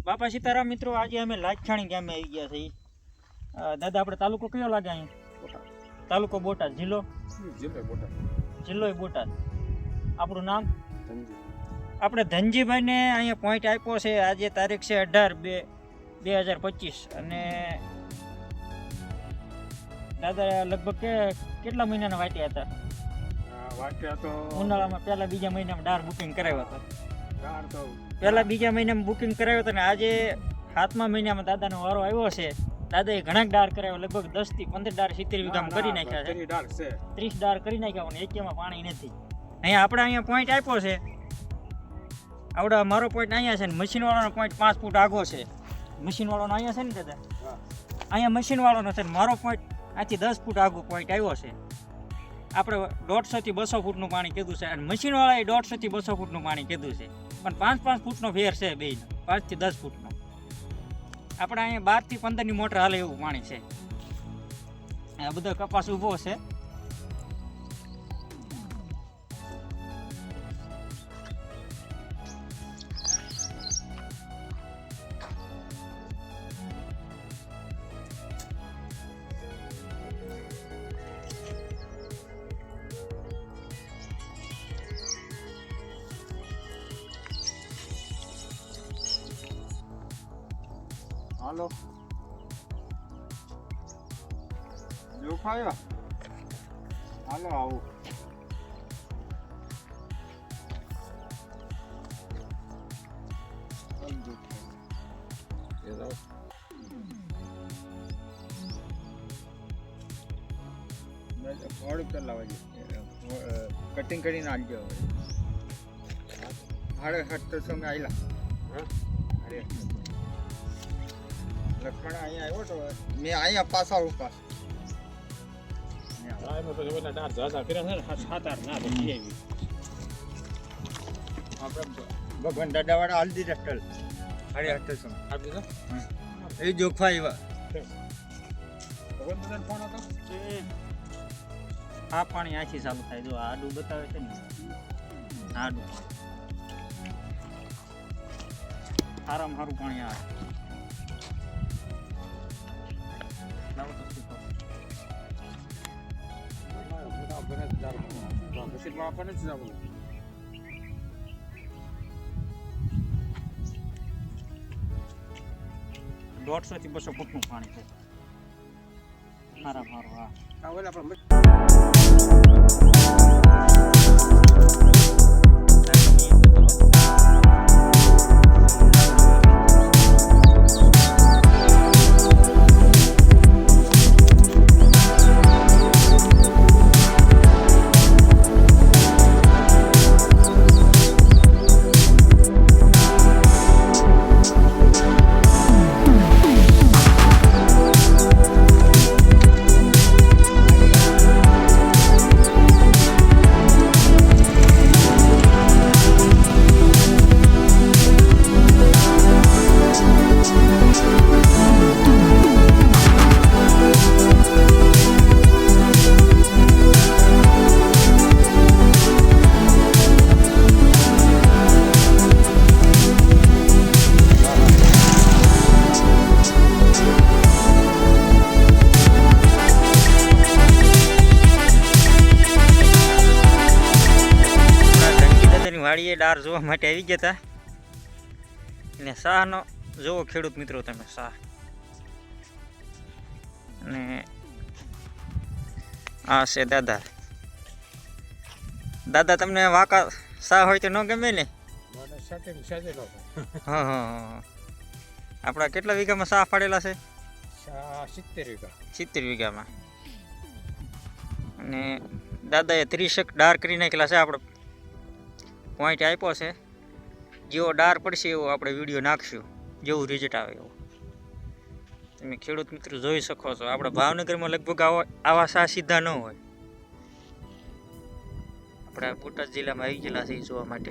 બાપા સીતારામ મિત્રો, આજે અમે લાખણી ગામે આવી ગયા છીએ. દાદા, આપણે તાલુકો કયો લાગે અહીંયા? તાલુકો બોટાદ, જિલ્લો જિલ્લો બોટાદ. આપણું નામ? આપણે ધનજીભાઈને અહીંયા પોઈન્ટ આપ્યો છે. આજે તારીખ છે 18/2/2025 અને દાદા લગભગ કેટલા મહિનાના વાટ્યા હતા? ઉનાળામાં પહેલા બીજા મહિનામાં ડાર બુકિંગ કરાવ્યો હતો. પહેલા બીજા મહિનામાં બુકિંગ કરાવ્યો હતો ને આજે 7મા મહિનામાં દાદાનો વારો આવ્યો છે. દાદાએ ઘણા ડાર કરાવ્યો, લગભગ 10 થી 15 ડાર 70 વીઘામાં કરી નાખ્યા છે. 30 ડાર કરી નાખ્યા અને એકેમાં પાણી નથી. અહીંયા પોઈન્ટ આપ્યો છે. આવડા મારો પોઈન્ટ અહીંયા છે ને મશીનવાળાનો પોઈન્ટ 5 ફૂટ આગો છે. મશીનવાળાનો અહીંયા છે ને દાદા, અહીંયા મશીનવાળાનો છે ને મારો પોઈન્ટ આથી 10 ફૂટ આગો પોઈન્ટ આવ્યો છે. આપણે 150 થી 200 ફૂટનું પાણી કીધું છે અને મશીનવાળાએ 150 થી 200 ફૂટનું પાણી કીધું છે. પણ 5-5 ફૂટનો ફેર છે બે, 5 થી 10 ફૂટનો. આપણે અહીંયા 12 થી 15 ની મોટર હાલે એવું પાણી છે. આ બધો કપાસ ઊભો છે. હાલો જોખાયા, હાલો આવું. થોડુંક ચલાવવા કટિંગ કરીને આવજો. હવે 750 માં આવેલા. અરે લખણ અહીંયા આવ્યો તો મેં અહીંયા પાછા ઉપાસ ભગવાન દાદાવાળા હલ્દી રસ્ટલ 850 એ જોખવા આવ્યા. ફોન હતો આ પાણી આથી ચાલુ થાય. જો આડું બતાવે છે ને, આડું સારામાં સારું પાણી આવે. આપણને જ જવું. 150 થી 200 ફૂટનું પાણી છે. સારામાં સારું. હા, વાડીએ ડાર જોવા માટે આવી ગયા હતા. અને શાહનો જોવો ખેડૂત મિત્રો તમે, શાહ. અને આ છે દાદા. દાદા, તમને વાંકા શાહ હોય તો ન ગમે ને? હા હા. આપણા કેટલા વીઘામાં શાહ પાડેલા છે? 70 વીઘા. 70 વીઘામાં. અને દાદાએ 30 ડાર કરી નાખેલા છે. આપણે પોઈન્ટ આપ્યો છે. જેવો ડાર પડશે એવો આપણે વિડીયો નાખશું, જેવું રિઝલ્ટ આવે એવું. તમે ખેડૂત મિત્રો જોઈ શકો છો. આપણે ભાવનગરમાં લગભગ આવા શાહ સીધા ન હોય. આપણે બોટાદ જિલ્લામાં આવી ગયેલા છે જોવા માટે.